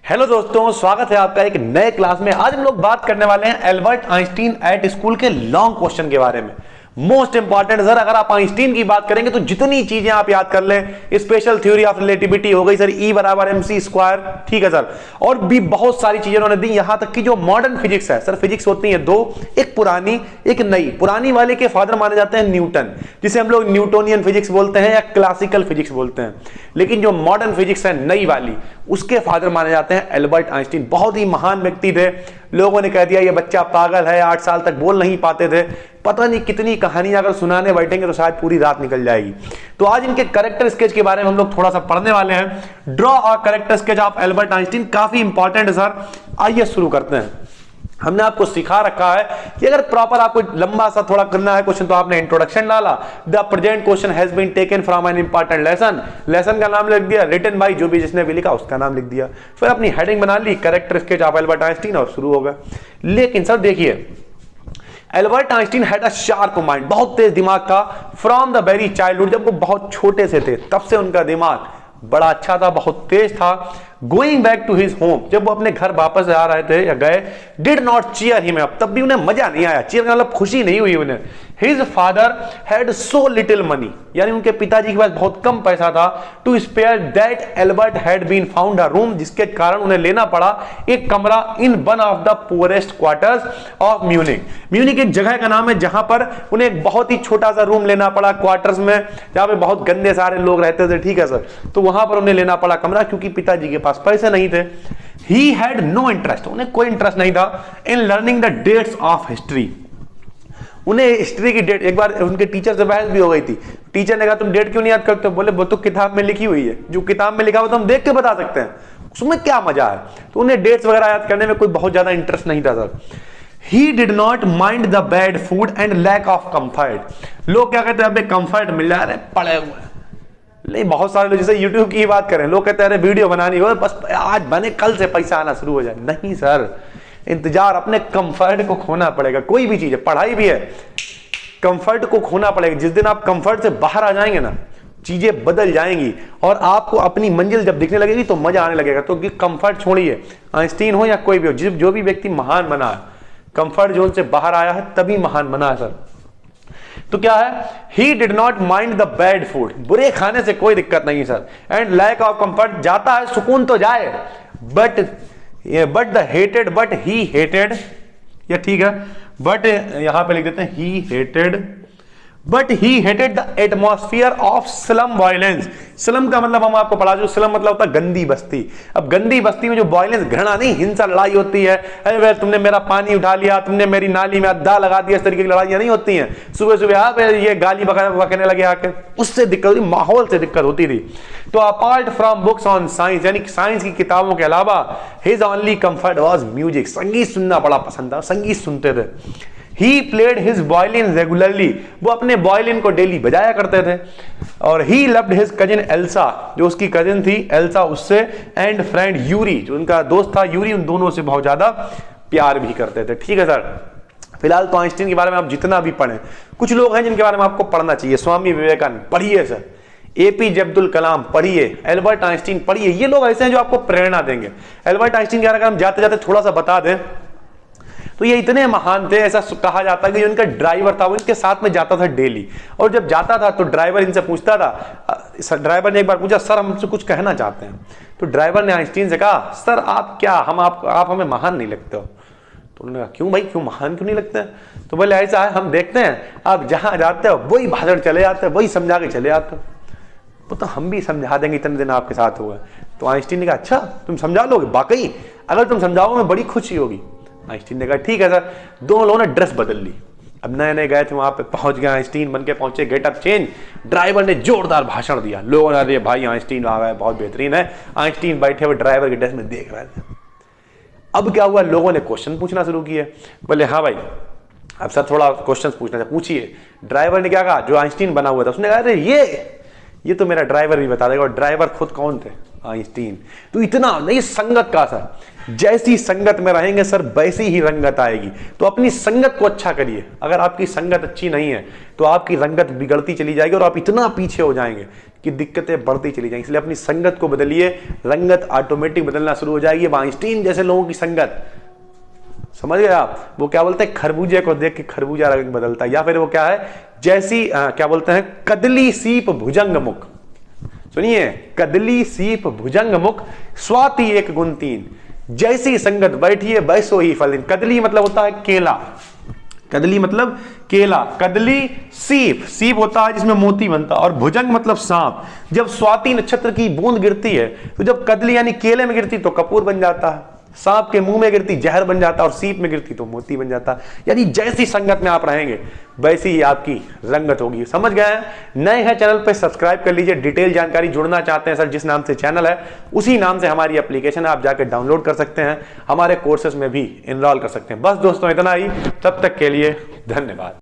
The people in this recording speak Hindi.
हेलो दोस्तों, स्वागत है आपका एक नए क्लास में। आज हम लोग बात करने वाले हैं एल्बर्ट आइंस्टीन एट स्कूल के लॉन्ग क्वेश्चन के बारे में। मोस्ट इंपॉर्टेंट सर, अगर आप आइंस्टीन की बात करेंगे तो जितनी चीजें आप याद कर लें, स्पेशल थ्योरी ऑफ रिलेटिविटी हो गई सर, E बराबर mc स्क्वायर, ठीक है सर, और भी बहुत सारी चीजें उन्होंने दी। यहां तक कि जो मॉडर्न फिजिक्स है सर, फिजिक्स होती है दो, एक पुरानी एक नई। पुरानी वाले के फादर माने जाते हैं न्यूटन, जिसे हम लोग न्यूटोनियन फिजिक्स बोलते हैं या क्लासिकल फिजिक्स बोलते हैं। लेकिन जो मॉडर्न फिजिक्स है नई वाली, उसके फादर माने जाते हैं एल्बर्ट आइंस्टीन। बहुत ही महान व्यक्ति थे। लोगों ने कह दिया ये बच्चा पागल है, 8 साल तक बोल नहीं पाते थे। पता नहीं कितनी कहानियां अगर सुनाने बैठेंगे तो शायद पूरी रात निकल जाएगी। तो आज इनके कैरेक्टर स्केच के बारे में हम लोग थोड़ा सा पढ़ने वाले हैं। Draw a character sketch of Albert Einstein, काफी इंपॉर्टेंट है सर। आइए शुरू करते हैं। हमने आपको सिखा रखा है कि अगर प्रॉपर आपको लंबा सा थोड़ा करना है क्वेश्चन, तो आपने इंट्रोडक्शन डाला, the present question has been taken from an important lesson, lesson का नाम लिख दिया, रिटन बाय जो भी जिसने भी लिखा उसका नाम लिख दिया, फिर अपनी हेडिंग बना ली, character sketch of Albert Einstein, और शुरू हो गया। लेकिन सर देखिए, Albert Einstein had a sharp mind, बहुत तेज दिमाग था। फ्रॉम द वेरी चाइल्डहुड, जब वो बहुत छोटे से थे तब से उनका दिमाग बड़ा अच्छा था, बहुत तेज था। Going back to his home, जब वो अपने घर वापस आ रहे थे या गए, did not cheer him up, तब भी उन्हें मजा नहीं आया। चीयर का मतलब खुशी नहीं हुई उन्हें। His father had so little money, यानी उनके पिताजी के पास बहुत कम पैसा था, to spare that Albert had been found a room, जिसके कारण उन्हें लेना पड़ा एक कमरा in one of the poorest quarters of Munich. Munich एक जगह का नाम है जहां पर उन्हें एक बहुत ही छोटा सा रूम लेना पड़ा क्वार्टर्स में, जहां पे बहुत गंदे सारे लोग रहते थे, ठीक है सर। तो वहां पर उन्हें लेना पड़ा कमरा क्योंकि पिताजी के पास पैसे नहीं थे। He had no interest, उन्हें कोई इंटरेस्ट नहीं था in learning the dates of history. उन्हें हिस्ट्री की डेट, एक बार उनके टीचर से बहस भी हो गई थी। टीचर ने कहा तुम डेट क्यों नहीं याद करते? बोले वो तो किताब में लिखी हुई है, जो किताब में लिखा हुआ तो हम देख के बता सकते हैं, उसमें क्या मजा है। तो उन्हें डेट्स वगैरह याद करने में कोई बहुत ज्यादा इंटरेस्ट नहीं था sir. He did not mind the bad food and lack of comfort। लोग क्या कहते हैं, अबे कंफर्ट मिल जा रहे पड़े हुए हैं। नहीं, बहुत सारे लोग, जैसे YouTube की बात करें, लोग कहते हैं अरे वीडियो बनानी हो बस आज बने कल से पैसा आना शुरू हो जाए। नहीं सर, इंतजार, अपने कंफर्ट को खोना पड़ेगा। कोई भी चीज है, पढ़ाई भी है, कंफर्ट को खोना पड़ेगा। जिस दिन आप कंफर्ट से बाहर आ जाएंगे ना, चीजें बदल जाएंगी और आपको अपनी मंजिल जब दिखने लगेगी तो मजा आने लगेगा। तो कंफर्ट छोड़िए, आइंस्टीन हो या कोई भी हो, जो भी व्यक्ति महान बना है, कंफर्ट जोन से बाहर आया है तभी महान बना है सर। तो क्या है, he did not mind the bad food, बुरे खाने से कोई दिक्कत नहीं sir, and lack of comfort, जाता है सुकून तो जाए, but the hated, but he hated, या ठीक है, बट यहां पे लिख देते हैं he hated, but he hated the atmosphere of slum violence. Slum का मतलब हम आपको पढ़ा, जो स्लम मतलब होता है गंदी बस्ती। अब गंदी बस्ती में जो वायलेंस, घृणा नहीं, हिंसा, लड़ाई होती है, अरे तुमने मेरा पानी उठा लिया, तुमने मेरी नाली में अद्दा लगा दिया, इस तरीके की लड़ाइयां नहीं होती हैं। सुबह सुबह आप ये गाली बकने लगे आके, उससे दिक्कत होती, माहौल से दिक्कत होती थी। तो apart from books on science, यानी साइंस की किताबों के अलावा, his only comfort was music, संगीत सुनना बड़ा पसंद था, संगीत सुनते थे। He played his violin regularly, वो अपने वायलिन को डेली बजाया करते थे। और he loved his cousin Elsa, जो उसकी कजिन थी एल्सा, उससे, एंड फ्रेंड यूरी, जो उनका दोस्त था यूरी, उन दोनों से बहुत ज्यादा प्यार भी करते थे, ठीक है सर। फिलहाल तो आइंस्टीन के बारे में आप जितना भी पढ़ें, कुछ लोग हैं जिनके बारे में आपको पढ़ना चाहिए। स्वामी विवेकानंद पढ़िए सर, एपीजे अब्दुल कलाम पढ़िए, एल्बर्ट आइंस्टीन पढ़िए। ये लोग ऐसे हैं जो आपको प्रेरणा देंगे। एल्बर्ट आइंस्टीन के बारे में हम जाते जाते थोड़ा सा बता दें तो ये इतने महान थे, ऐसा कहा जाता है कि जो इनका ड्राइवर था वो इनके साथ में जाता था डेली, और जब जाता था तो ड्राइवर इनसे पूछता था, ड्राइवर ने एक बार पूछा, सर हमसे कुछ कहना चाहते हैं। तो ड्राइवर ने आइंस्टीन से कहा, सर आप क्या, आप हमें महान नहीं लगते हो। तो उन्होंने कहा क्यों भाई, क्यों महान क्यों नहीं लगते हैं? तो बोले ऐसा है, हम देखते हैं आप जहां जाते हो वही भाषण चले जाते हो, वही समझा के चले जाते हो। वो तो हम भी समझा देंगे, इतने दिन आपके साथ हुआ। तो आइंस्टीन ने कहा अच्छा तुम समझा लोगे? वाकई अगर तुम समझाओगे मैं बड़ी खुशी होगी। आइंस्टीन ने कहा ठीक है सर। दोनों लोगों ने ड्रेस बदल ली। अब नए नए गए थे, वहां पे पहुंच गए, आइंस्टीन बन के पहुंचे, गेटअप चेंज। ड्राइवर ने जोरदार भाषण दिया, लोगों ने अरे भाई आइंस्टीन आ गए, बहुत बेहतरीन है। आइंस्टीन बैठे हुए ड्राइवर के ड्रेस में देख रहे थे। अब क्या हुआ, लोगों ने क्वेश्चन पूछना शुरू किए। बोले हाँ भाई अब सर थोड़ा क्वेश्चन पूछना था, पूछिए। ड्राइवर ने क्या कहा, जो आइंस्टीन बना हुआ था, उसने कहा अरे ये तो मेरा ड्राइवर भी बता देगा। और ड्राइवर खुद कौन थे, आइंस्टीन। तो इतना नहीं संगत का सर, जैसी संगत में रहेंगे सर वैसी ही रंगत आएगी। तो अपनी संगत को अच्छा करिए। अगर आपकी संगत अच्छी नहीं है तो आपकी रंगत बिगड़ती चली जाएगी और आप इतना पीछे हो जाएंगे कि दिक्कतें बढ़ती चली जाएंगी। इसलिए अपनी संगत को बदलिए, रंगत ऑटोमेटिक बदलना शुरू हो जाएगी। आइंस्टीन जैसे लोगों की संगत, समझ गए आप, वो क्या बोलते हैं, खरबूजे को देख के खरबूजा रंग बदलता है। या फिर वो क्या है, जैसी क्या बोलते हैं, कदली सीप भुजंग मुख। सुनिए, कदली सीप भुजंग मुख स्वाति एक गुण तीन, जैसी संगत बैठिए वैसो ही फल। कदली मतलब होता है केला, कदली मतलब केला, कदली सीप, सीप होता है जिसमें मोती बनता है, और भुजंग मतलब सांप। जब स्वाति नक्षत्र की बूंद गिरती है तो जब कदली यानी केले में गिरती तो कपूर बन जाता है, सांप के मुंह में गिरती जहर बन जाता है, और सीप में गिरती तो मोती बन जाता है। यानी जैसी संगत में आप रहेंगे वैसी ही आपकी रंगत होगी। समझ गए हैं? नए हैं चैनल पे सब्सक्राइब कर लीजिए। डिटेल जानकारी जुड़ना चाहते हैं सर, जिस नाम से चैनल है उसी नाम से हमारी एप्लीकेशन है, आप जाकर डाउनलोड कर सकते हैं, हमारे कोर्सेज में भी इनरोल कर सकते हैं। बस दोस्तों इतना ही, तब तक के लिए धन्यवाद।